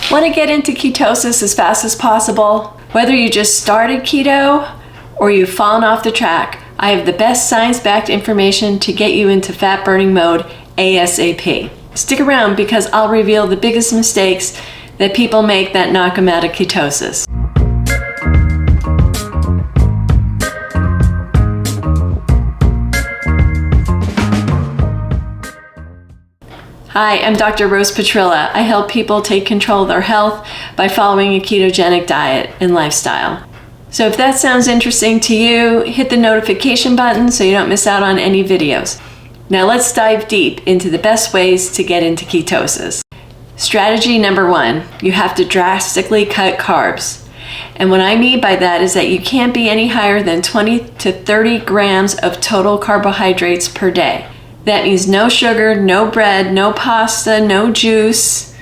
Want to get into ketosis as fast as possible? Whether you just started keto or you've fallen off the track, I have the best science-backed information to get you into fat-burning mode ASAP. Stick around because I'll reveal the biggest mistakes that people make that knock them out of ketosis. Hi, I'm Dr. Rose Petrilla. I help people take control of their health by following a ketogenic diet and lifestyle. So if that sounds interesting to you, hit the notification button so you don't miss out on any videos. Now let's dive deep into the best ways to get into ketosis. Strategy number 1, you have to drastically cut carbs. And what I mean by that is that you can't be any higher than 20 to 30 grams of total carbohydrates per day. That means no sugar, no bread, no pasta, no juice,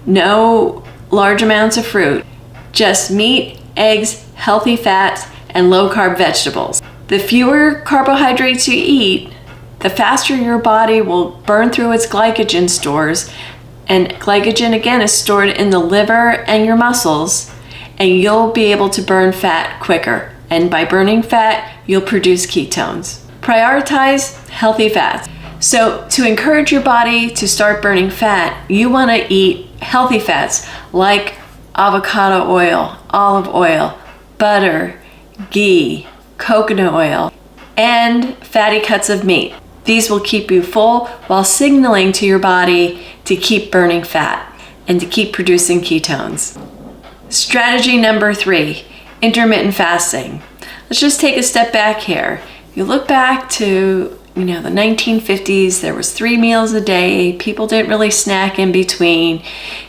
no large amounts of fruit. Just meat, eggs, healthy fats, and low-carb vegetables. The fewer carbohydrates you eat, the faster your body will burn through its glycogen stores. And glycogen, again, is stored in the liver and your muscles, and you'll be able to burn fat quicker. And by burning fat, you'll produce ketones. Prioritize healthy fats. So to encourage your body to start burning fat, you want to eat healthy fats like avocado oil, olive oil, butter, ghee, coconut oil, and fatty cuts of meat. These will keep you full while signaling to your body to keep burning fat and to keep producing ketones. Strategy number 3, intermittent fasting. Let's just take a step back here. You look back to the 1950s, there was 3 meals a day. People didn't really snack in between.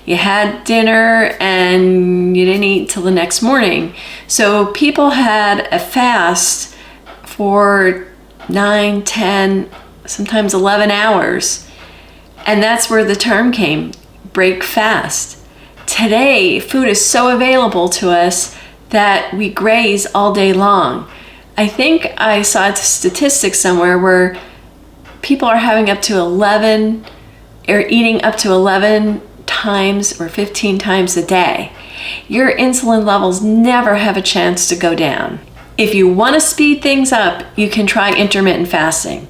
You had dinner and you didn't eat till the next morning. So people had a fast for 9, 10, sometimes 11 hours. And that's where the term came, break fast. Today, food is so available to us that we graze all day long. I think I saw a statistic somewhere where people are having up to 11 or eating up to 11 times or 15 times a day. Your insulin levels never have a chance to go down. If you want to speed things up, you can try intermittent fasting.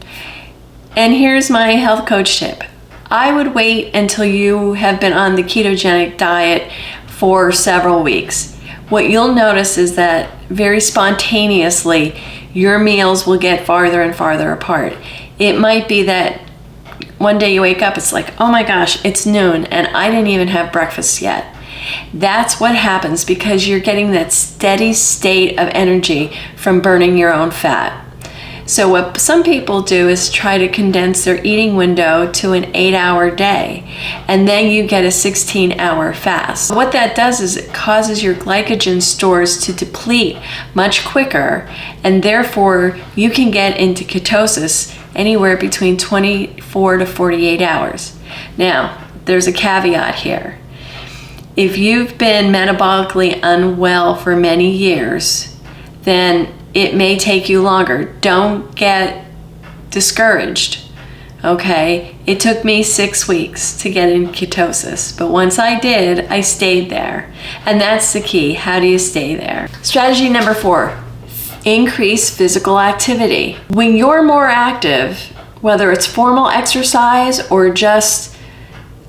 And here's my health coach tip. I would wait until you have been on the ketogenic diet for several weeks. What you'll notice is that very spontaneously, your meals will get farther and farther apart. It might be that one day you wake up, it's like, oh my gosh, it's noon and I didn't even have breakfast yet. That's what happens because you're getting that steady state of energy from burning your own fat. So what some people do is try to condense their eating window to an 8-hour day, and then you get a 16-hour fast. What that does is it causes your glycogen stores to deplete much quicker, and therefore you can get into ketosis anywhere between 24 to 48 hours. Now, there's a caveat here. If you've been metabolically unwell for many years, then it may take you longer. Don't get discouraged, okay? It took me 6 weeks to get in ketosis, but once I did, I stayed there. And that's the key. How do you stay there? Strategy number 4, increase physical activity. When you're more active, whether it's formal exercise or just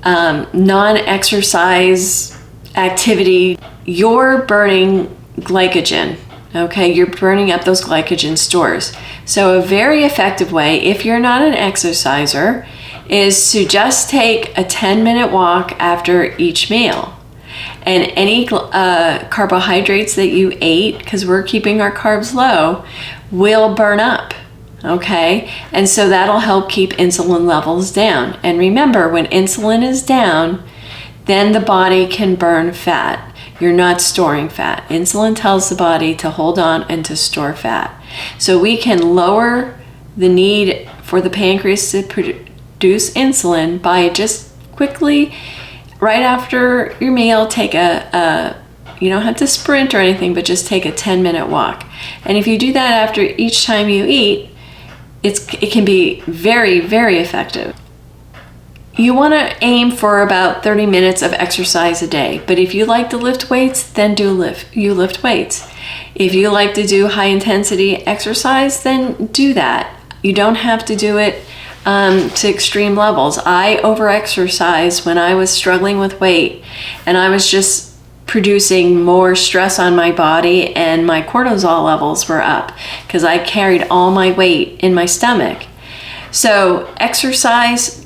non-exercise activity, you're burning glycogen. Okay, you're burning up those glycogen stores. So a very effective way, if you're not an exerciser, is to just take a 10-minute walk after each meal. And any carbohydrates that you ate, because we're keeping our carbs low, will burn up. Okay, and so that'll help keep insulin levels down. And remember, when insulin is down, then the body can burn fat. You're not storing fat. Insulin tells the body to hold on and to store fat. So we can lower the need for the pancreas to produce insulin by just quickly, right after your meal, take you don't have to sprint or anything, but just take a 10-minute walk. And if you do that after each time you eat, it can be very, very effective. You want to aim for about 30 minutes of exercise a day. But if you like to lift weights, then you lift weights. If you like to do high intensity exercise, then do that. You don't have to do it to extreme levels. I over-exercised when I was struggling with weight, and I was just producing more stress on my body, and my cortisol levels were up because I carried all my weight in my stomach. So exercise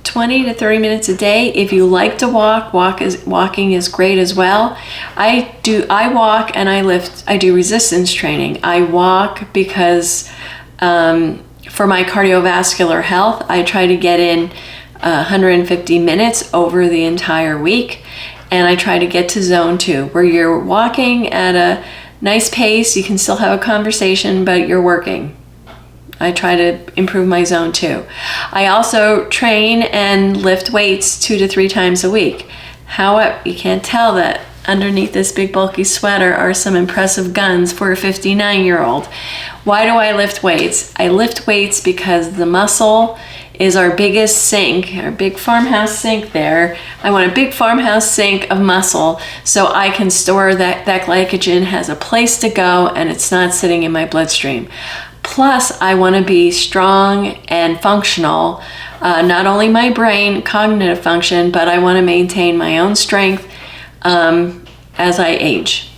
20 to 30 minutes a day. If you like to walking is great as well. I walk and I lift. I do resistance training. I walk because for my cardiovascular health, I try to get in 150 minutes over the entire week. And I try to get to zone 2, where you're walking at a nice pace. You can still have a conversation, but you're working. I try to improve my zone 2. I also train and lift weights 2 to 3 times a week. However, you can't tell that underneath this big bulky sweater are some impressive guns for a 59-year-old. Why do I lift weights? I lift weights because the muscle is our biggest sink, our big farmhouse sink there. I want a big farmhouse sink of muscle so I can store that glycogen has a place to go and it's not sitting in my bloodstream. Plus, I want to be strong and functional, not only my brain, cognitive function, but I want to maintain my own strength as I age.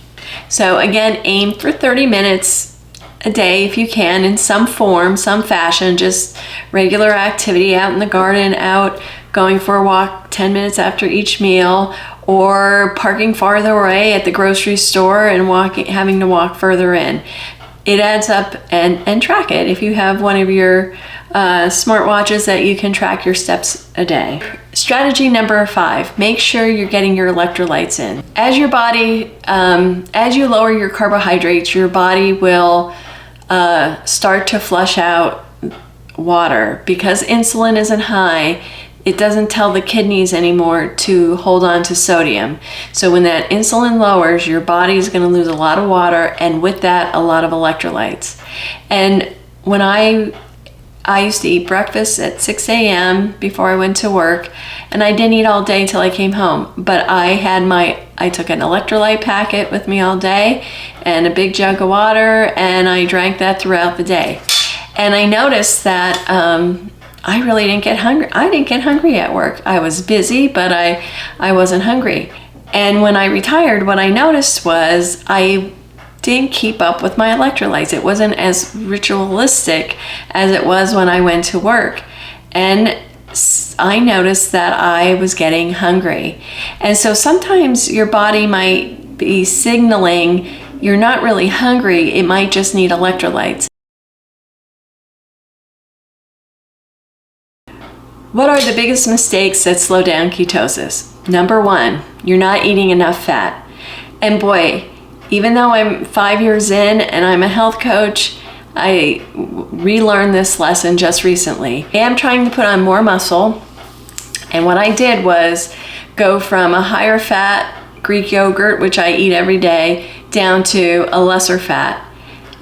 So again, aim for 30 minutes a day if you can, in some form, some fashion, just regular activity out in the garden, out going for a walk 10 minutes after each meal, or parking farther away at the grocery store and having to walk further in. It adds up, and track it. If you have one of your smartwatches that you can track your steps a day. Strategy number 5, make sure you're getting your electrolytes in. As your body, as you lower your carbohydrates, your body will start to flush out water. Because insulin isn't high, it doesn't tell the kidneys anymore to hold on to sodium. So when that insulin lowers, your body is going to lose a lot of water, and with that, a lot of electrolytes. And when I used to eat breakfast at 6 a.m. before I went to work, and I didn't eat all day till I came home. But I took an electrolyte packet with me all day and a big jug of water, and I drank that throughout the day. And I noticed that I really didn't get hungry. I didn't get hungry at work. I was busy, but I wasn't hungry. And when I retired, what I noticed was I didn't keep up with my electrolytes. It wasn't as ritualistic as it was when I went to work. And I noticed that I was getting hungry. And so sometimes your body might be signaling you're not really hungry. It might just need electrolytes. What are the biggest mistakes that slow down ketosis? Number 1, you're not eating enough fat. And boy, even though I'm 5 years in and I'm a health coach, I relearned this lesson just recently. I am trying to put on more muscle, and what I did was go from a higher fat Greek yogurt, which I eat every day, down to a lesser fat.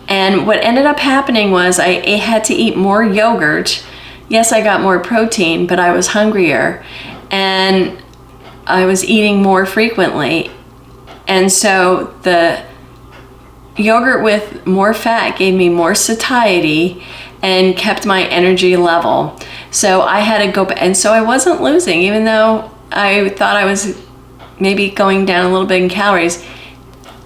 And what ended up happening was I had to eat more yogurt. Yes, I got more protein, but I was hungrier, and I was eating more frequently. And so the yogurt with more fat gave me more satiety and kept my energy level. So I had to go back, and so I wasn't losing, even though I thought I was maybe going down a little bit in calories.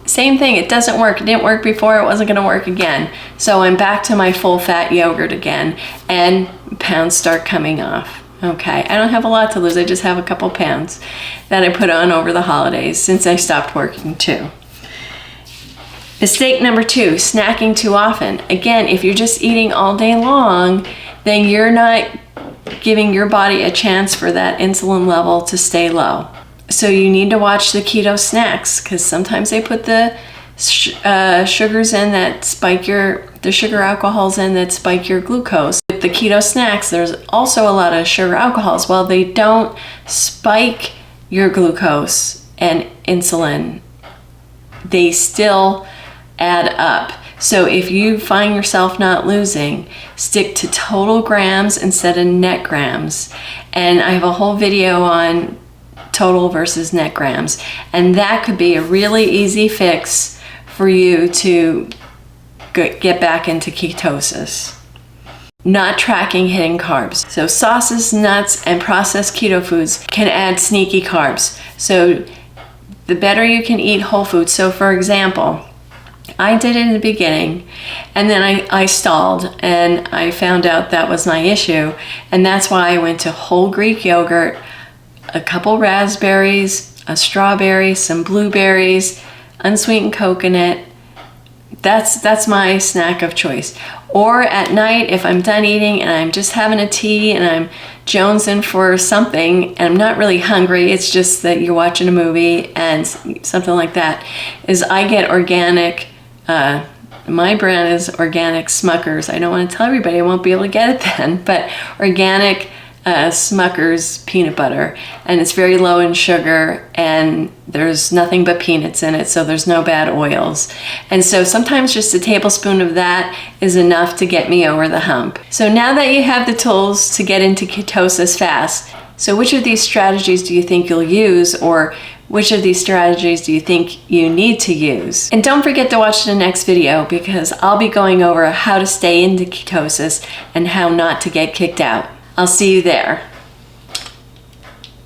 Same thing, it doesn't work. It didn't work before, it wasn't gonna work again. So I'm back to my full fat yogurt again, and pounds start coming off. Okay, I don't have a lot to lose, I just have a couple pounds that I put on over the holidays since I stopped working too. Mistake number 2, snacking too often. Again, if you're just eating all day long, then you're not giving your body a chance for that insulin level to stay low. So you need to watch the keto snacks, because sometimes they put the sugars in that spike the sugar alcohols in that spike your glucose. With the keto snacks, there's also a lot of sugar alcohols. While they don't spike your glucose and insulin, they still add up. So if you find yourself not losing, stick to total grams instead of net grams. And I have a whole video on total versus net grams. And that could be a really easy fix for you to get back into ketosis. Not tracking hidden carbs. So sauces, nuts, and processed keto foods can add sneaky carbs. So the better you can eat whole foods. So for example, I did it in the beginning, and then I stalled, and I found out that was my issue, and that's why I went to whole Greek yogurt, a couple raspberries, a strawberry, some blueberries, unsweetened coconut. That's my snack of choice. Or at night, if I'm done eating and I'm just having a tea and I'm jonesing for something and I'm not really hungry, it's just that you're watching a movie and something like that, is I get organic, my brand is organic Smuckers. I don't want to tell everybody, I won't be able to get it then, but organic Smuckers peanut butter, and it's very low in sugar and there's nothing but peanuts in it, so there's no bad oils. And so sometimes just a tablespoon of that is enough to get me over the hump. So now that you have the tools to get into ketosis fast, so which of these strategies do you think you'll use, or which of these strategies do you think you need to use? And don't forget to watch the next video, because I'll be going over how to stay into ketosis and how not to get kicked out. I'll see you there.